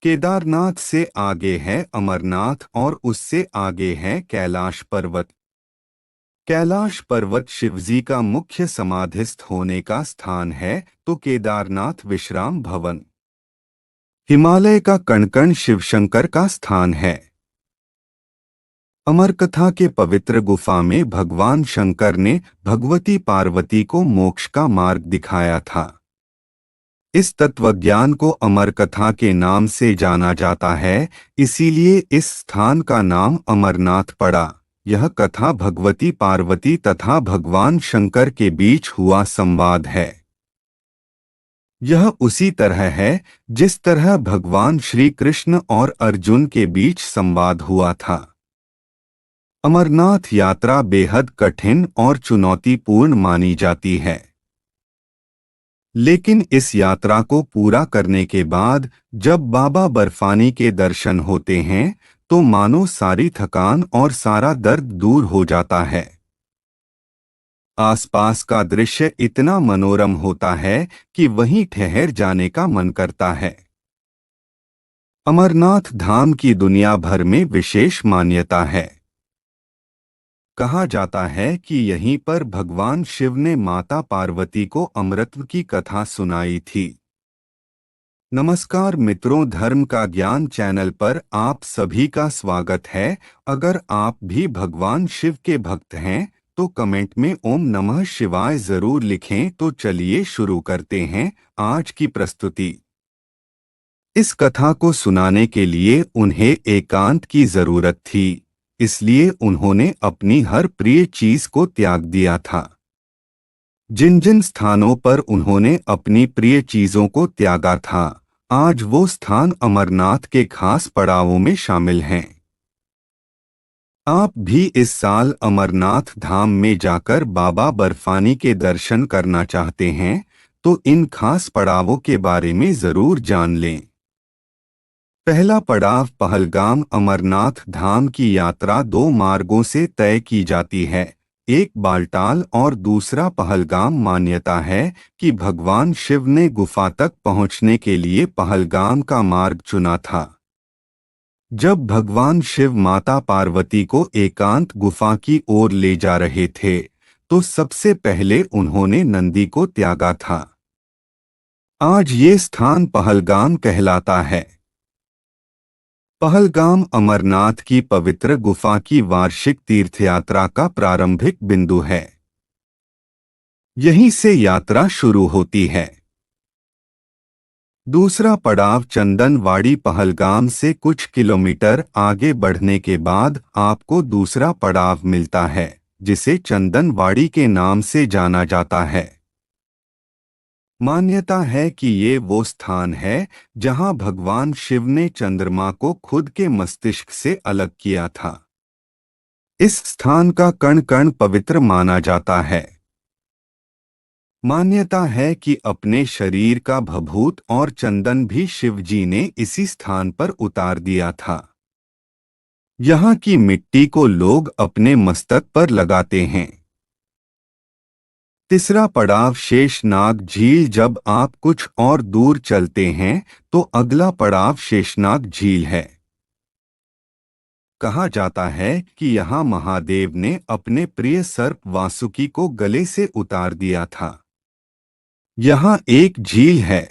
केदारनाथ से आगे है अमरनाथ और उससे आगे है कैलाश पर्वत। कैलाश पर्वत शिवजी का मुख्य समाधिस्थ होने का स्थान है, तो केदारनाथ विश्राम भवन। हिमालय का कण शिवशंकर का स्थान है। अमर कथा के पवित्र गुफा में भगवान शंकर ने भगवती पार्वती को मोक्ष का मार्ग दिखाया था। इस तत्वज्ञान को अमर कथा के नाम से जाना जाता है, इसीलिए इस स्थान का नाम अमरनाथ पड़ा। यह कथा भगवती पार्वती तथा भगवान शंकर के बीच हुआ संवाद है। यह उसी तरह है जिस तरह भगवान श्री कृष्ण और अर्जुन के बीच संवाद हुआ था। अमरनाथ यात्रा बेहद कठिन और चुनौतीपूर्ण मानी जाती है, लेकिन इस यात्रा को पूरा करने के बाद जब बाबा बर्फानी के दर्शन होते हैं तो मानो सारी थकान और सारा दर्द दूर हो जाता है। आसपास का दृश्य इतना मनोरम होता है कि वहीं ठहर जाने का मन करता है। अमरनाथ धाम की दुनिया भर में विशेष मान्यता है। कहा जाता है कि यहीं पर भगवान शिव ने माता पार्वती को अमृत की कथा सुनाई थी। नमस्कार मित्रों, धर्म का ज्ञान चैनल पर आप सभी का स्वागत है। अगर आप भी भगवान शिव के भक्त हैं तो कमेंट में ओम नमः शिवाय जरूर लिखें। तो चलिए शुरू करते हैं आज की प्रस्तुति। इस कथा को सुनाने के लिए उन्हें एकांत की जरूरत थी, इसलिए उन्होंने अपनी हर प्रिय चीज को त्याग दिया था। जिन जिन स्थानों पर उन्होंने अपनी प्रिय चीजों को त्यागा था, आज वो स्थान अमरनाथ के खास पड़ावों में शामिल हैं। आप भी इस साल अमरनाथ धाम में जाकर बाबा बर्फानी के दर्शन करना चाहते हैं तो इन खास पड़ावों के बारे में जरूर जान लें। पहला पड़ाव पहलगाम। अमरनाथ धाम की यात्रा दो मार्गों से तय की जाती है, एक बालटाल और दूसरा पहलगाम। मान्यता है कि भगवान शिव ने गुफा तक पहुंचने के लिए पहलगाम का मार्ग चुना था। जब भगवान शिव माता पार्वती को एकांत गुफा की ओर ले जा रहे थे तो सबसे पहले उन्होंने नंदी को त्यागा था। आज ये स्थान पहलगाम कहलाता है। पहलगाम अमरनाथ की पवित्र गुफा की वार्षिक तीर्थयात्रा का प्रारंभिक बिंदु है। यहीं से यात्रा शुरू होती है। दूसरा पड़ाव चंदनवाड़ी। पहलगाम से कुछ किलोमीटर आगे बढ़ने के बाद आपको दूसरा पड़ाव मिलता है, जिसे चंदनवाड़ी के नाम से जाना जाता है। मान्यता है कि ये वो स्थान है जहां भगवान शिव ने चंद्रमा को खुद के मस्तिष्क से अलग किया था। इस स्थान का कण कण पवित्र माना जाता है। मान्यता है कि अपने शरीर का भभूत और चंदन भी शिव जी ने इसी स्थान पर उतार दिया था। यहाँ की मिट्टी को लोग अपने मस्तक पर लगाते हैं। तीसरा पड़ाव शेषनाग झील। जब आप कुछ और दूर चलते हैं तो अगला पड़ाव शेषनाग झील है। कहा जाता है कि यहाँ महादेव ने अपने प्रिय सर्प वासुकी को गले से उतार दिया था। यहाँ एक झील है।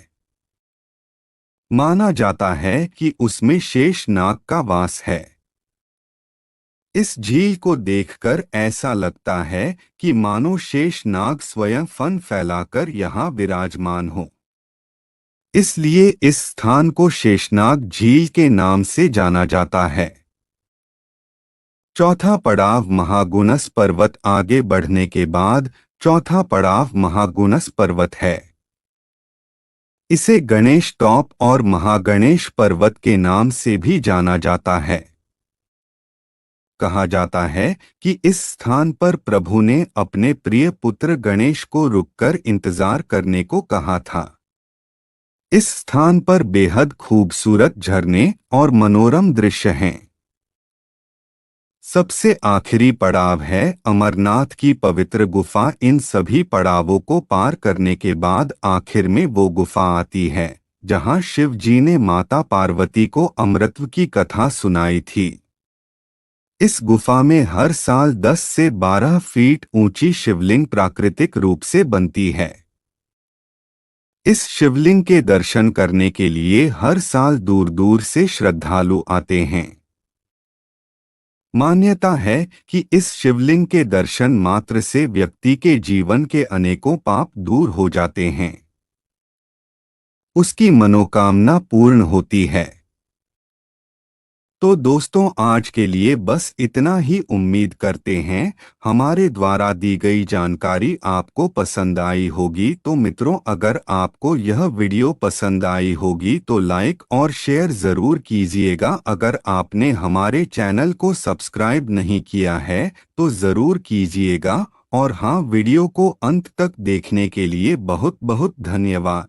माना जाता है कि उसमें शेषनाग का वास है। इस झील को देखकर ऐसा लगता है कि मानो शेषनाग स्वयं फन फैलाकर यहाँ विराजमान हो। इसलिए इस स्थान को शेषनाग झील के नाम से जाना जाता है। चौथा पड़ाव महागुणस पर्वत। आगे बढ़ने के बाद चौथा पड़ाव महागुणस पर्वत है। इसे गणेश टॉप और महागणेश पर्वत के नाम से भी जाना जाता है। कहा जाता है कि इस स्थान पर प्रभु ने अपने प्रिय पुत्र गणेश को रुककर इंतजार करने को कहा था। इस स्थान पर बेहद खूबसूरत झरने और मनोरम दृश्य हैं। सबसे आखिरी पड़ाव है अमरनाथ की पवित्र गुफा। इन सभी पड़ावों को पार करने के बाद आखिर में वो गुफा आती है जहां शिव जी ने माता पार्वती को अमृतत्व की कथा सुनाई थी। इस गुफा में हर साल 10 से 12 फीट ऊंची शिवलिंग प्राकृतिक रूप से बनती है। इस शिवलिंग के दर्शन करने के लिए हर साल दूर दूर से श्रद्धालु आते हैं। मान्यता है कि इस शिवलिंग के दर्शन मात्र से व्यक्ति के जीवन के अनेकों पाप दूर हो जाते हैं, उसकी मनोकामना पूर्ण होती है। तो दोस्तों, आज के लिए बस इतना ही। उम्मीद करते हैं हमारे द्वारा दी गई जानकारी आपको पसंद आई होगी। तो मित्रों, अगर आपको यह वीडियो पसंद आई होगी तो लाइक और शेयर ज़रूर कीजिएगा। अगर आपने हमारे चैनल को सब्सक्राइब नहीं किया है तो ज़रूर कीजिएगा। और हाँ, वीडियो को अंत तक देखने के लिए बहुत बहुत धन्यवाद।